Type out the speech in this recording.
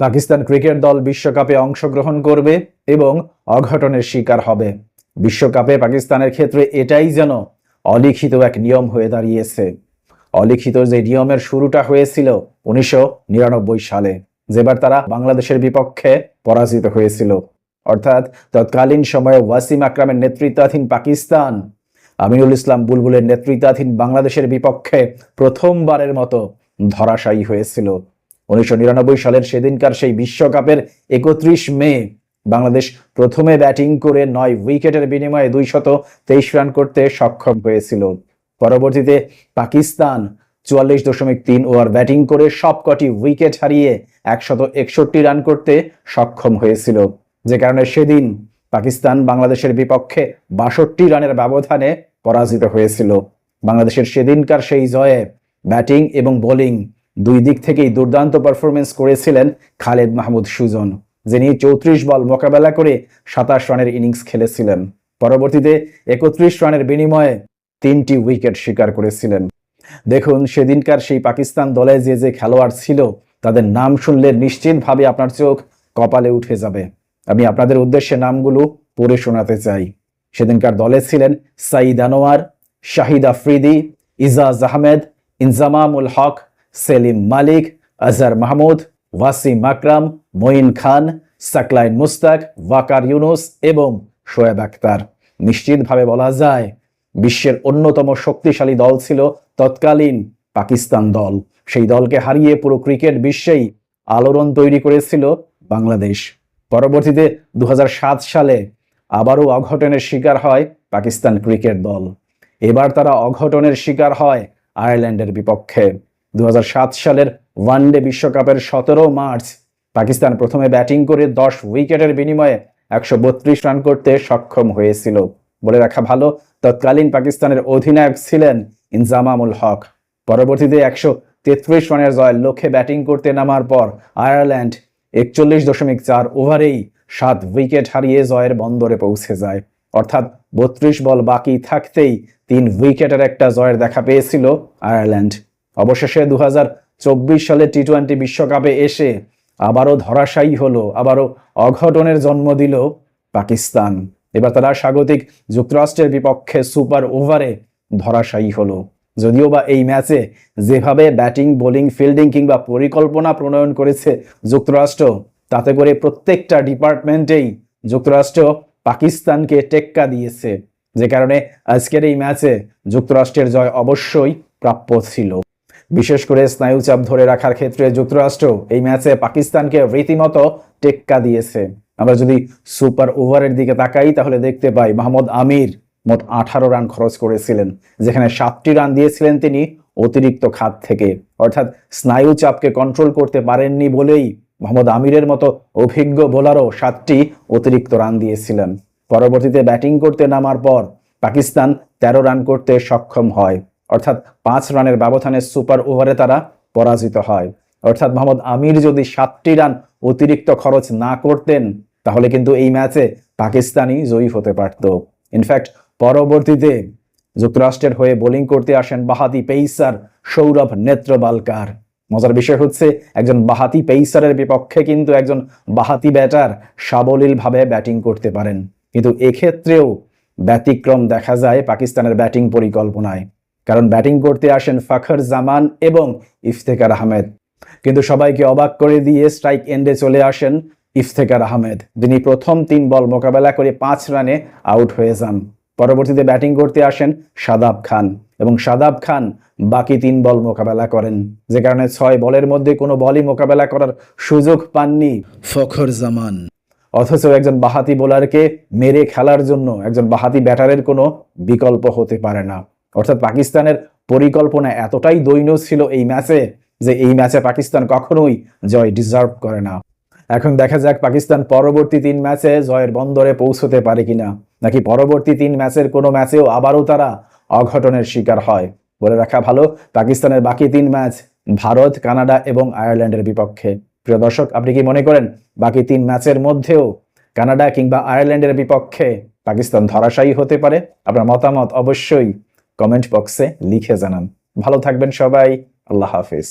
Pakistan cricket দল বিশ্বকাপে অংশগ্রহণ করবে এবং অঘটনের শিকার হবে। বিশ্বকাপে পাকিস্তানের ক্ষেত্রে এটাই যেন অলিখিত এক নিয়ম হয়ে দাঁড়িয়েছে। অলিখিত যে নিয়মের শুরুটা হয়েছিল 1999 সালে, যেবার তারা বাংলাদেশের বিপক্ষে পরাজিত হয়েছিল। অর্থাৎ তৎকালীন সময়ে ওয়াসিম আকরামের নেতৃত্বাধীন পাকিস্তান আমিনুল ইসলাম বুলবুলের নেতৃত্বাধীন বাংলাদেশের বিপক্ষে প্রথমবারের মতো ধরাশায়ী হয়েছিল। 1999 সালের সেদিনকার সেই বিশ্বকাপের 31 মে বাংলাদেশ প্রথমে ব্যাটিং করে 9 উইকেটের বিনিময়ে 223 রান করতে সক্ষম হয়েছিল। পরবর্তীতে পাকিস্তান 44.3 ওভার ব্যাটিং করে সবকটি উইকেট হারিয়ে 161 রান করতে সক্ষম হয়েছিল, যে কারণে সেদিন পাকিস্তান বাংলাদেশের বিপক্ষে 62 রানের ব্যবধানে পরাজিত হয়েছিল। বাংলাদেশের সেদিনকার সেই জয়ে ব্যাটিং এবং বোলিং দুই দিক থেকেই দুর্দান্ত পারফরমেন্স করেছিলেন খালেদ মাহমুদ সুজন, যিনি 34 বল মোকাবেলা করে 27 রানের ইনিংস খেলেছিলেন। পরবর্তীতে 31 রানের বিনিময়ে 3টি উইকেট শিকার করেছিলেন। দেখুন, সেদিনকার সেই পাকিস্তান দলে যে যে খেলোয়াড় ছিল তাদের নাম শুনলে নিশ্চিতভাবে আপনার চোখ কপালে উঠে যাবে। আমি আপনাদের উদ্দেশ্যে নামগুলো পড়ে শোনাতে চাই। সেদিনকার দলে ছিলেন সাইদ আনোয়ার, শাহিদ আফ্রিদি, ইজাজ আহমেদ, ইনজামামুল হক, সেলিম মালিক, আজহার মাহমুদ, ওয়াসিম আকরাম, মঈন খান, সাকলাইন মুস্তাক, ওয়াকার ইউনুস এবং শোয়েব আখতার। নিশ্চিতভাবে বলা যায় বিশ্বের অন্যতম শক্তিশালী দল ছিল তৎকালীন পাকিস্তান দল। সেই দলকে হারিয়ে পুরো ক্রিকেট বিশ্বেই আলোড়ন তৈরি করেছিল বাংলাদেশ। পরবর্তীতে 2007 সালে আবারও অঘটনের শিকার হয় পাকিস্তান ক্রিকেট দল। এবার তারা অঘটনের শিকার হয় আয়ারল্যান্ডের বিপক্ষে। 2007 সালের ওয়ানডে বিশ্বকাপের 17 মার্চ পাকিস্তান প্রথমে ব্যাটিং করে 10 উইকেটের বিনিময়ে 132 রান করতে সক্ষম হয়েছিল। বলে রাখা ভালো, তৎকালীন পাকিস্তানের অধিনায়ক ছিলেন ইনজামামুল হক। পরবর্তীতে 133 রানের জয়ের লক্ষ্যে ব্যাটিং করতে নামার পর আয়ারল্যান্ড 41.4 ওভারেই 7 উইকেট হারিয়ে জয়ের বন্দরে পৌঁছে যায়। অর্থাৎ 32 বল বাকি থাকতেই 3 উইকেটের একটা জয়ের দেখা পেয়েছিল আয়ারল্যান্ড। অবশেষে 2024 সালে টি-20 বিশ্বকাপে এসে আবারও ধরাশায়ী হলো, আবারও অঘটনের জন্ম দিল পাকিস্তান। এবার তারা স্বাগতিক যুক্তরাষ্ট্রের বিপক্ষে সুপার ওভারে ধরাশায়ী হলো। যদিও বা এই ম্যাচে যেভাবে ব্যাটিং, বোলিং, ফিল্ডিং কিংবা পরিকল্পনা প্রণয়ন করেছে যুক্তরাষ্ট্র, তাতে করে প্রত্যেকটা ডিপার্টমেন্টেই যুক্তরাষ্ট্র পাকিস্তানকে টেক্কা দিয়েছে, যে কারণে আজকের এই ম্যাচে যুক্তরাষ্ট্রের জয় অবশ্যই প্রাপ্য ছিল। বিশেষ করে স্নায়ুচাপ ধরে রাখার ক্ষেত্রে যুক্তরাষ্ট্র এই ম্যাচে পাকিস্তানকে রীতিমতো টেক্কা দিয়েছে। আমরা যদি সুপার ওভারের দিকে তাকাই তাহলে দেখতে পাই মোহাম্মদ আমির মোট 18 রান খরচ করেছিলেন, যেখানে 7টি রান দিয়েছিলেন তিনি অতিরিক্ত খাত থেকে। অর্থাৎ স্নায়ু চাপকে কন্ট্রোল করতে পারেননি বলেই মোহাম্মদ আমিরের মতো অভিজ্ঞ বোলারও 7টি অতিরিক্ত রান দিয়েছিলেন। পরবর্তীতে ব্যাটিং করতে নামার পর পাকিস্তান 13 রান করতে সক্ষম হয়, অর্থাৎ 5 রানের ব্যবধানে সুপার ওভারে তারা পরাজিত হয়। অর্থাৎ মোহাম্মদ আমির যদি 7টি রান অতিরিক্ত খরচ না করতেন তাহলে কিন্তু এই ম্যাচে পাকিস্তানই জয়ী হতে পারত। ইনফ্যাক্ট পরবর্তীতে যুক্তরাষ্ট্রের হয়ে বোলিং করতে আসেন বাহাতি পেসার সৌরভ নেত্রবালকার। মজার বিষয় হচ্ছে, একজন বাহাতি পেসারের বিপক্ষে কিন্তু একজন বাহাতি ব্যাটার সাবলীলভাবে ব্যাটিং করতে পারেন। কিন্তু এক্ষেত্রেও ব্যতিক্রম দেখা যায় পাকিস্তানের ব্যাটিং পরিকল্পনায়, কারণ ব্যাটিং করতে আসেন ফখর জামান এবং ইফতেখার আহমেদ। কিন্তু সবাইকে অবাক করে দিয়ে স্ট্রাইক এন্ডে চলে আসেন ইফতেখার আহমেদ, যিনি প্রথম 3 বল মোকাবেলা করে 5 রানে আউট হয়ে যান। পরবর্তীতে ব্যাটিং করতে আসেন শাদাব খান এবং শাদাব খান বাকি 3 বল মোকাবেলা করেন, যে কারণে 6 বলের মধ্যে কোনো বলই মোকাবেলা করার সুযোগ পাননি ফখর জামান। অথচ একজন বাহাতি বোলারকে মেরে খেলার জন্য একজন বাহাতি ব্যাটারের কোনো বিকল্প হতে পারে না। অর্থাৎ পাকিস্তানের পরিকল্পনা এতটাই দৈন্য ছিল এই ম্যাচে যে এই ম্যাচে পাকিস্তান কখনোই জয় ডিজার্ভ করে না। এখন দেখা যাক পাকিস্তান পরবর্তী 3 ম্যাচে জয়ের বন্দরে পৌঁছতে পারে কিনা, নাকি পরবর্তী 3 ম্যাচের কোনো ম্যাচেও আবারও তারা অঘটনের শিকার হয়। বলে রাখা ভালো, পাকিস্তানের বাকি 3 ম্যাচ ভারত, কানাডা এবং আয়ারল্যান্ডের বিপক্ষে। প্রিয় দর্শক, আপনি কি মনে করেন বাকি 3 ম্যাচের মধ্যেও কানাডা কিংবা আয়ারল্যান্ডের বিপক্ষে পাকিস্তান ধরাশায়ী হতে পারে? আপনার মতামত অবশ্যই কমেন্ট বক্সে লিখে জানান। ভালো থাকবেন সবাই। আল্লাহ হাফিজ।